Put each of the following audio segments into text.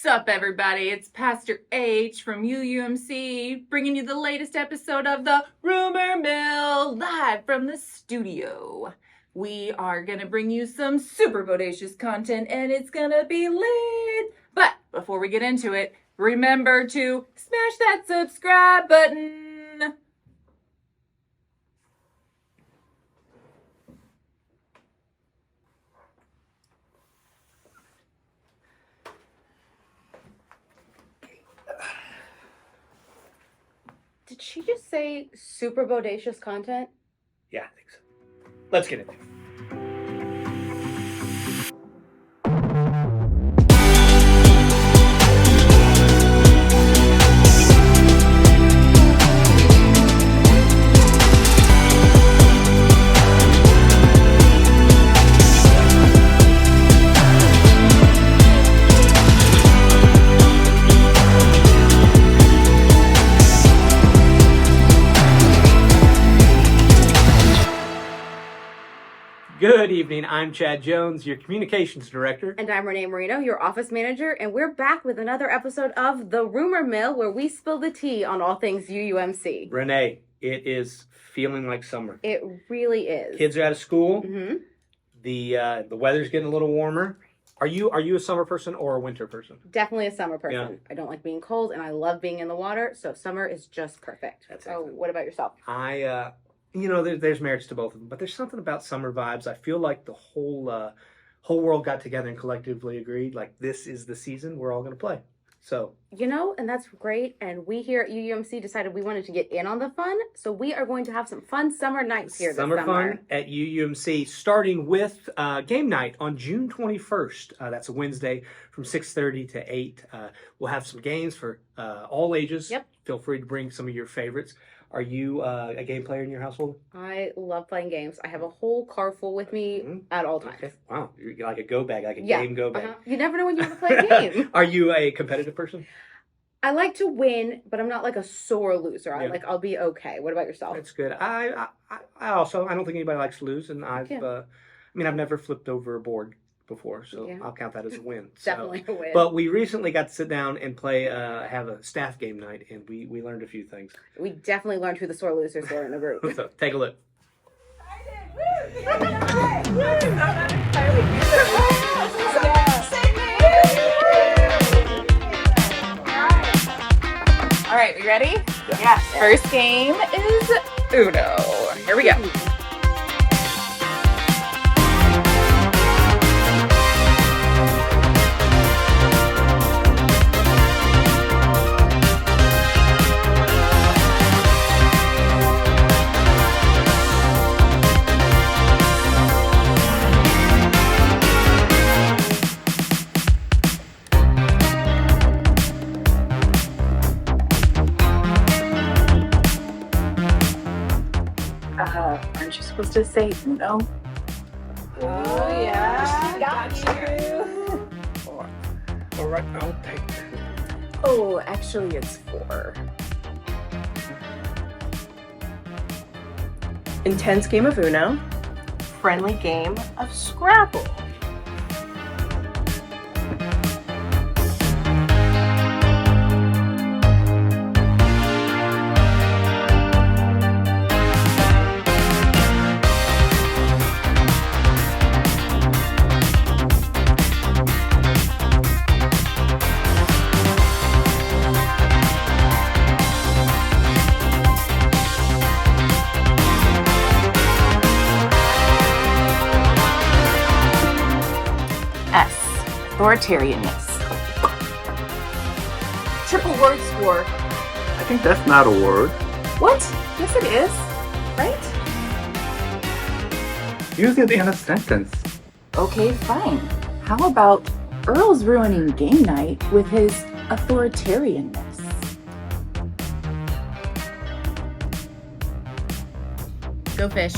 Sup, everybody? It's Pastor H from UUMC bringing you the latest episode of the Rumor Mill live from the studio. We are going to bring you some super bodacious content and it's going to be lit. But before we get into it, remember to smash that subscribe button. Did she just say super bodacious content? Yeah, I think so. Let's get into it. Good evening. I'm Chad Jones, your communications director. And I'm Renee Marino, your office manager, and we're back with another episode of The Rumor Mill, where we spill the tea on all things UUMC. Renee, it is feeling like summer. It really is. Kids are out of school. Mm-hmm. The weather's getting a little warmer. Are you a summer person or a winter person? Definitely a summer person. Yeah. I don't like being cold, and I love being in the water, so summer is just perfect. That's so excellent. what about yourself? There's merits to both of them, but there's something about summer vibes. I feel like the whole world got together and collectively agreed, like, this is the season we're all going to play. So, And that's great. And we here at UUMC decided we wanted to get in on the fun. So we are going to have some fun summer nights here this summer. Summer fun at UUMC, starting with game night on June 21st. That's a Wednesday from 6:30 to 8. We'll have some games for all ages. Yep. Feel free to bring some of your favorites. Are you a game player in your household? I love playing games. I have a whole car full with me at all times. Okay. Wow, you're like a go bag, like a game go bag. You never know when you want to play a game. Are you a competitive person? I like to win, but I'm not like a sore loser. Yeah. I'll be okay. What about yourself? That's good. I also, I don't think anybody likes to lose, and I've never flipped over a board before, so Yeah. I'll count that as a win. Definitely a win. But we recently got to sit down and play, have a staff game night, and we learned a few things. We definitely learned who the sore losers were in the group. So take a look. All right, we ready? Yes. First game is Uno. Here we go. Aren't you supposed to say no? Oh, yeah. Got you. All right, I'll take it. Oh, actually, it's 4. Intense game of Uno. Friendly game of Scrabble. Authoritarianness. Triple word score. I think that's not a word. What? Yes, it is. Right? Use it in a sentence. Okay, fine. How about Earl's ruining game night with his authoritarianness? Go fish.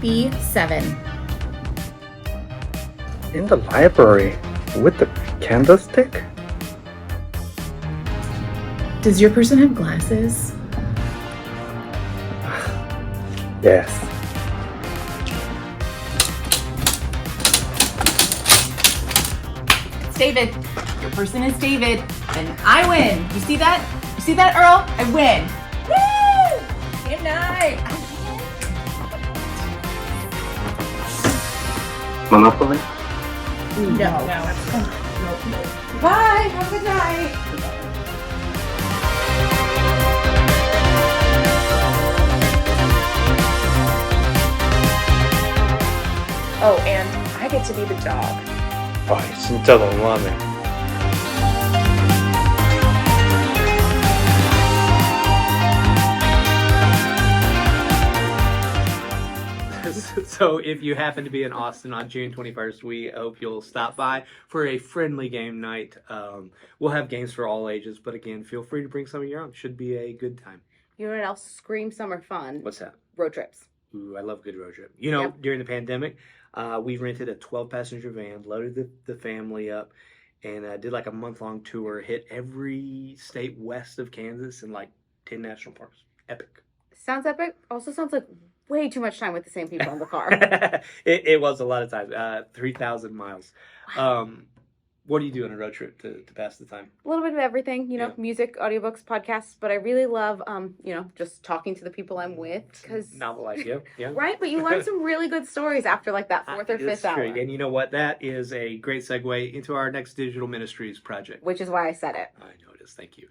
B7. In the library with the candlestick? Does your person have glasses? Yes. It's David. Your person is David, and I win. You see that? You see that, Earl? I win. Woo! Game night. Monopoly? No. Bye. Have a good night. Oh, and I get to be the dog. 아, 진짜 너무하네. So if you happen to be in Austin on June 21st, we hope you'll stop by for a friendly game night. We'll have games for all ages, but again, feel free to bring some of your own. Should be a good time. You know what else screams summer fun? What's that? Road trips. Ooh, I love a good road trip. You know, Yep. during the pandemic, we rented a 12-passenger van, loaded the family up, and did like a month-long tour, hit every state west of Kansas and like 10 national parks. Epic. Sounds epic. Also sounds like way too much time with the same people in the car. It was a lot of time. 3,000 miles. What do you do on a road trip to pass the time? A little bit of everything, you know, Yeah. music, audiobooks, podcasts, but I really love, just talking to the people I'm with, because Novel idea. Yeah. right, but you learn some really good stories after like that fourth or That's fifth hour, true. And you know what? That is a great segue into our next digital ministries project. which is why I said it. I know it is. Thank you.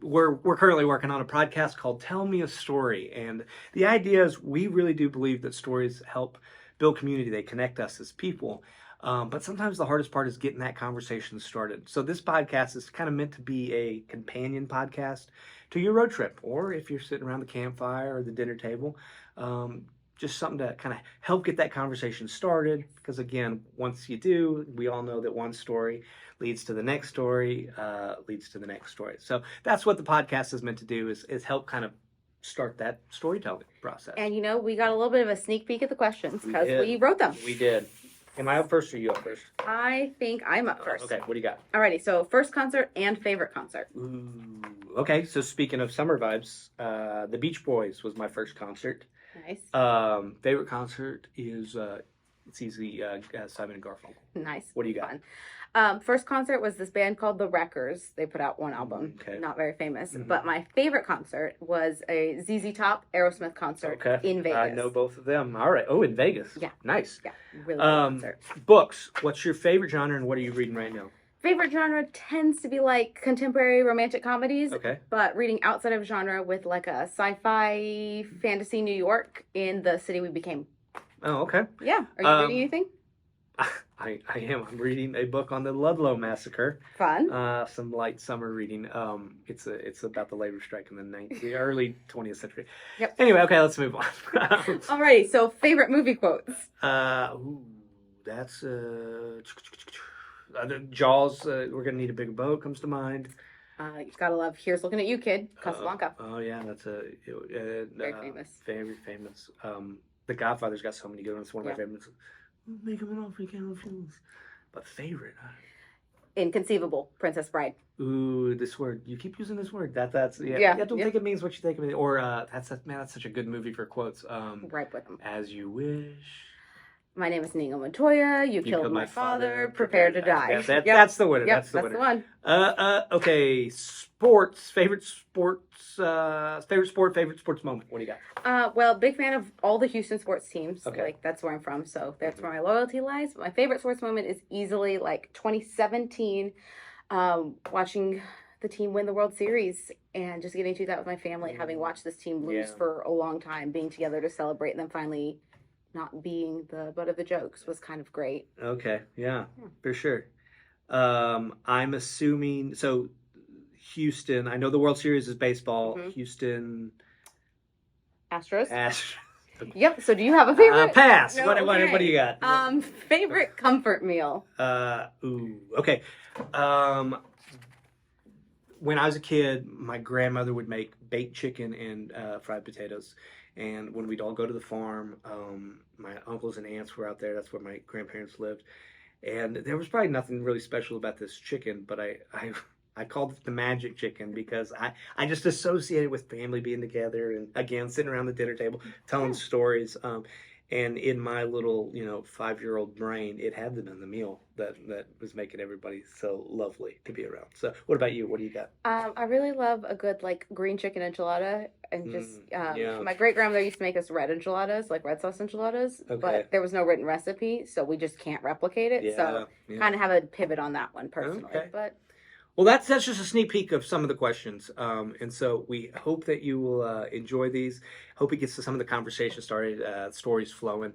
We're currently working on a podcast called Tell Me a Story. And the idea is we really do believe that stories help build community. They connect us as people. But sometimes the hardest part is getting that conversation started. So this podcast is kind of meant to be a companion podcast to your road trip. Or if you're sitting around the campfire or the dinner table, just something to kind of help get that conversation started. Because again, once you do, we all know that one story leads to the next story, leads to the next story. So that's what the podcast is meant to do, is help kind of start that storytelling process. And you know, we got a little bit of a sneak peek at the questions We because did. we wrote them. We did. Am I up first or you up first? I think I'm up first. Okay, what do you got? Alrighty, so first concert and favorite concert. Ooh. Okay, so speaking of summer vibes, the Beach Boys was my first concert. Nice. Favorite concert is it's easy Simon and Garfunkel. Nice. What do you got? Fun. First concert was this band called The Wreckers. They put out one album, Okay. not very famous. Mhm. But my favorite concert was a ZZ Top Aerosmith concert Okay, in Vegas. I know both of them. All right. Oh, in Vegas. Yeah. Nice. Yeah, really good concert. Books. What's your favorite genre and what are you reading right now? Favorite genre tends to be like contemporary romantic comedies, Okay. but reading outside of genre with like a sci-fi fantasy New York in The City We Became. Oh, okay. Yeah. Are you reading anything? I am. I'm reading a book on the Ludlow massacre. Fun. Some light summer reading. It's about the labor strike in the early 20th century. Yep. Anyway, okay, let's move on. Alrighty, so favorite movie quotes. That's Jaws. We're gonna need a bigger boat comes to mind. You gotta love Here's Looking at You, Kid. Casablanca. Oh yeah, that's Very famous. Very famous. The Godfather's got so many good ones. One of my Yeah. favorites. Make him an offer he can't refuse. But favorite. Inconceivable. Princess Bride. Ooh, this word. You keep using this word. That's yeah. Yeah, I don't yeah. think it means what you think it means. Or that's such a good movie for quotes. Right with them. As You Wish. My name is Inigo Montoya. You killed my father. Prepare to die. Yeah, Yep. That's the winner. Yep, That's the winner. one. Okay. Sports. Favorite sports. Favorite sports moment. What do you got? Well, big fan of all the Houston sports teams. Okay. Like that's where I'm from, so that's where my loyalty lies. But my favorite sports moment is easily like 2017, watching the team win the World Series and just getting to that with my family, having watched this team lose Yeah. for a long time, being together to celebrate, and then finally not being the butt of the jokes was kind of great. Okay. Yeah, Yeah. for sure. I'm assuming so. Houston. I know the World Series is baseball. Mhm. Houston. Astros. Ash. Yep. So do you have a favorite? Pass. No, What okay. do you got? Favorite comfort meal. Okay. When I was a kid, my grandmother would make baked chicken and fried potatoes. And when we'd all go to the farm, my uncles and aunts were out there. That's where my grandparents lived. And there was probably nothing really special about this chicken, but I I called it the magic chicken because I just associate it with family being together and again sitting around the dinner table telling stories. And in my little 5-year-old brain, it had them in the meal that was making everybody so lovely to be around. So what about you? What do you got? I really love a good like green chicken enchilada, and just yeah. my great grandmother used to make us red enchiladas, like red sauce enchiladas, Okay. but there was no written recipe, so we just can't replicate it. So kind of have a pivot on that one personally. Okay. But Well, that's just a sneak peek of some of the questions, and so we hope that you will enjoy these. Hope it gets to some of the conversation started, stories flowing.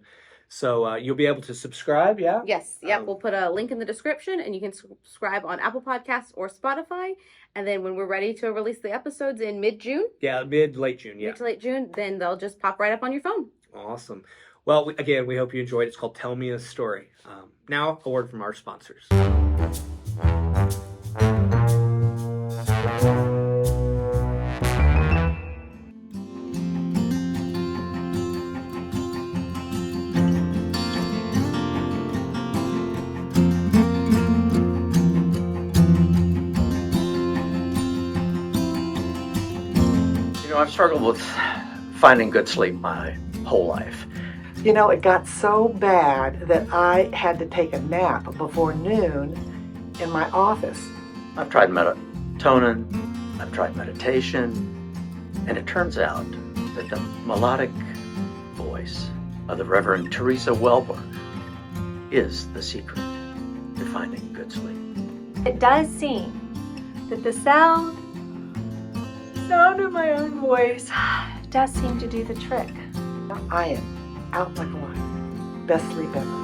So you'll be able to subscribe, yeah? yes, we'll put a link in the description, and you can subscribe on Apple Podcasts or Spotify. And then when we're ready to release the episodes in mid-June, late June, mid to late June, then they'll just pop right up on your phone. Awesome. Well, again, we hope you enjoyed it. It's called Tell Me a Story. Now, a word from our sponsors. I've struggled with finding good sleep my whole life. It got so bad that I had to take a nap before noon in my office. I've tried melatonin, I've tried meditation, and it turns out that the melodic voice of the Reverend Teresa Welborn is the secret to finding good sleep. It does seem that the sound of my own voice does seem to do the trick. I am out like a light. Best sleep ever.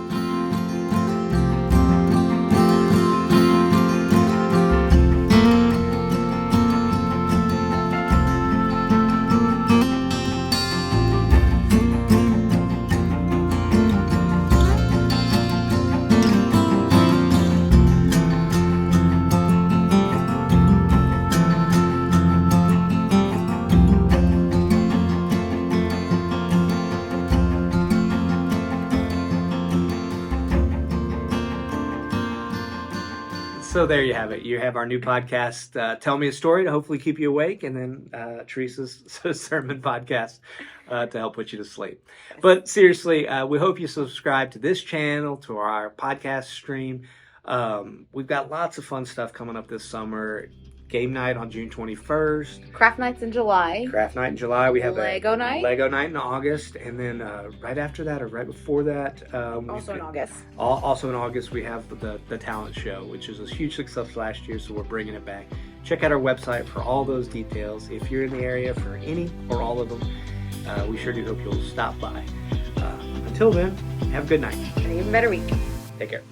So there you have it. You have our new podcast, Tell Me a Story, to hopefully keep you awake, and then Teresa's sermon podcast to help put you to sleep. But seriously, we hope you subscribe to this channel, to our podcast stream. We've got lots of fun stuff coming up this summer. Game night on June 21st. Craft nights in July. Craft night in July. We have Lego night. Lego night in August, and then right after that, or right before that, Also in August. Also in August, we have the talent show, which is a huge success last year, so we're bringing it back. Check out our website for all those details. If you're in the area for any or all of them, we sure do hope you'll stop by. Until then, have a good night. An even better week. Take care.